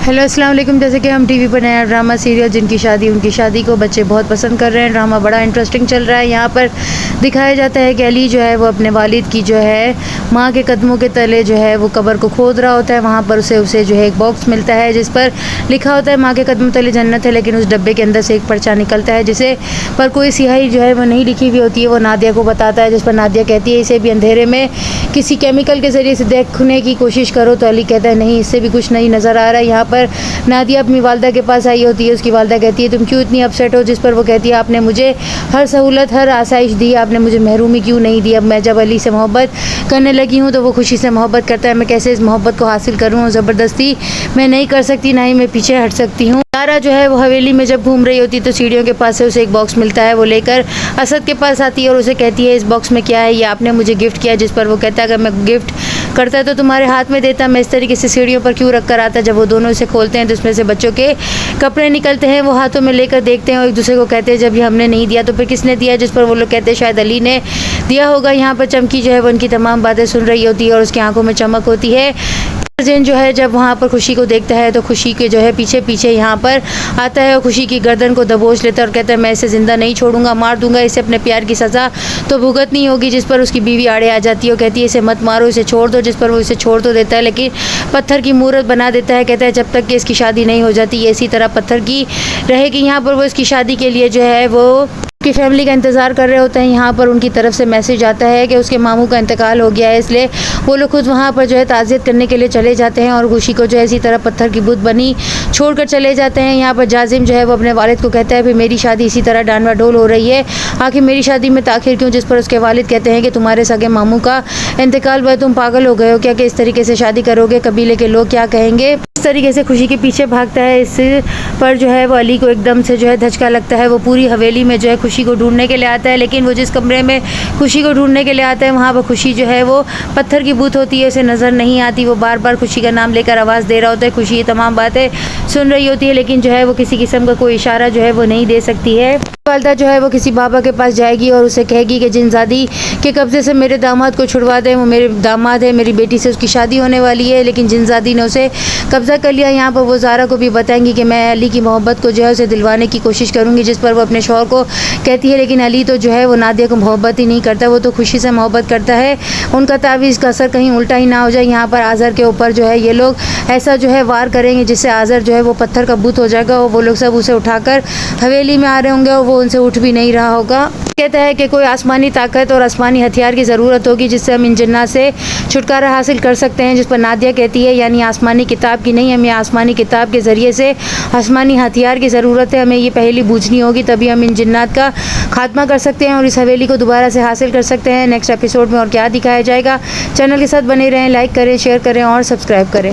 Hello अस्सलाम वालेकुम। जैसे कि हम टीवी पर नया ड्रामा सीरियल जिनकी शादी उनकी शादी को बच्चे बहुत पसंद कर रहे हैं। ड्रामा बड़ा इंटरेस्टिंग चल रहा है। यहाँ पर दिखाया जाता है कि अली जो है वो अपने वालिद की जो है माँ के कदमों के तले जो है वो कब्र को खोद रहा होता है। वहाँ पर उसे जो है एक बॉक्स मिलता है जिस पर लिखा होता है माँ के कदमों तले जन्नत है, लेकिन उस डब्बे के अंदर से एक पर्चा निकलता है जिसे पर कोई स्याही जो है वो नहीं लिखी हुई होती है। वो नादिया को बताता है, जिस पर नादिया कहती है इसे भी अंधेरे में किसी केमिकल के ज़रिए से देखने की कोशिश करो। तो अली कहता है नहीं, इससे भी कुछ नहीं नज़र आ रहा है। यहाँ पर नादिया अपनी वालदा के पास आई होती है। उसकी वालदा कहती है तुम क्यों इतनी अपसेट हो, जिस पर वो कहती है आपने मुझे हर सहूलत हर आसाइश दी, आपने मुझे महरूमी क्यों नहीं दी। अब मैं जब अली से मोहब्बत करने लगी हूँ तो वो खुशी से मोहब्बत करता है, मैं कैसे इस मोहब्बत को हासिल करूँ। ज़बरदस्ती मैं नहीं कर सकती, ना ही मैं पीछे हट सकती हूँ। तारा जो है वो हवेली में जब घूम रही होती तो सीढ़ियों के पास से उसे एक बॉक्स मिलता है। वो लेकर असद के पास आती है और उसे कहती है इस बॉक्स में क्या है, ये आपने मुझे गिफ्ट किया। जिस पर वो कहता है अगर मैं गिफ्ट करता तो तुम्हारे हाथ में देता, मैं इस तरीके से सीढ़ियों पर क्यों रख कर आता। जब वो दोनों इसे खोलते हैं तो उसमें से बच्चों के कपड़े निकलते हैं। वो हाथों में लेकर देखते हैं और एक दूसरे को कहते हैं जब ये हमने नहीं दिया तो फिर किसने दिया। जिस पर वो लोग कहते हैं शायद अली ने दिया होगा। यहाँ पर चमकी जो है वो उनकी तमाम बातें सुन रही होती है और उसकी आंखों में चमक होती है। अर्जुन जो है जब वहाँ पर खुशी को देखता है तो खुशी के जो है पीछे पीछे यहाँ पर आता है और खुशी की गर्दन को दबोच लेता है और कहता है मैं इसे ज़िंदा नहीं छोड़ूंगा, मार दूंगा इसे, अपने प्यार की सज़ा तो भुगतनी होगी। जिस पर उसकी बीवी आड़े आ जाती है और कहती है इसे मत मारो, इसे छोड़ दो। जिस पर वो इसे छोड़ तो देता है लेकिन पत्थर की मूर्त बना देता है। कहता है जब तक कि इसकी शादी नहीं हो जाती ये इसी तरह पत्थर की रहेगी। यहाँ पर वो इसकी शादी के लिए जो है वो की फैमिली का इंतज़ार कर रहे होते हैं। यहाँ पर उनकी तरफ से मैसेज आता है कि उसके मामू का इंतकाल हो गया है, इसलिए वो लोग खुद वहाँ पर जो है ताज़ियत करने के लिए चले जाते हैं और खुशी को जो है इसी तरह पत्थर की बुत बनी छोड़कर चले जाते हैं। यहाँ पर जाजिम जो है वो अपने वालिद को कहता है फिर मेरी शादी इसी तरह डांडवा डोल हो रही है, आखिर मेरी शादी में ताखिर क्यों। जिस पर उसके वालिद कहते हैं कि तुम्हारे सगे मामू का इंतकाल हुआ, तुम पागल हो गए हो क्या कि इस तरीके से शादी करोगे, कबीले के लोग क्या कहेंगे। इस तरीके से खुशी के पीछे भागता है। इस पर जो है वो अली को एकदम से जो है धचका लगता है। वो पूरी हवेली में जो है खुशी को ढूंढने के लिए आता है, लेकिन वो जिस कमरे में खुशी को ढूंढने के लिए आता है वहाँ पर खुशी जो है वो पत्थर की बूथ होती है, उसे नज़र नहीं आती। वो बार बार खुशी का नाम लेकर आवाज़ दे रहा होता है। खुशी ये तमाम बातें सुन रही होती है लेकिन जो है वो किसी किस्म का कोई इशारा जो है वो नहीं दे सकती है। वालदा जो है वो किसी बाबा के पास जाएगी और उसे कहेगी कि जिनजादी के कब्ज़े से मेरे दामाद को छुड़वा दें, वो मेरे दामाद है, मेरी बेटी से उसकी शादी होने वाली है। लेकिन जिनजादी ने उसे कब्ज़ा कर लिया। यहाँ पर वो ज़ारा को भी बताएंगी कि मैं अली की मोहब्बत को जो है उसे दिलवाने की कोशिश करूँगी। जिस पर वो अपने शौहर को कहती है लेकिन अली तो जो है वो नादिया को मोहब्बत ही नहीं करता, वो तो खुशी से मोहब्बत करता है। उनका तावीज़ का असर कहीं उल्टा ही ना हो जाए। यहाँ पर आज़र के ऊपर जो है ये लोग ऐसा जो है वार करेंगे जिससे आज़र जो है वो पत्थर का बुत हो जाएगा और वो लोग सब उसे उठाकर हवेली में आ रहे होंगे और वो उनसे उठ भी नहीं रहा होगा। कहता है कि कोई आसमानी ताकत और आसमानी हथियार की ज़रूरत होगी जिससे हम इन जिन्नात से छुटकारा हासिल कर सकते हैं। जिस पर नादिया कहती है यानी आसमानी किताब की नहीं, हमें आसमानी किताब के ज़रिए से आसमानी हथियार की ज़रूरत है। हमें ये पहली बूझनी होगी तभी हम इन जिन्नात का खात्मा कर सकते हैं और इस हवेली को दोबारा से हासिल कर सकते हैं। नेक्स्ट एपिसोड में और क्या दिखाया जाएगा। चैनल के साथ बने रहें, लाइक करें, शेयर करें और सब्सक्राइब करें।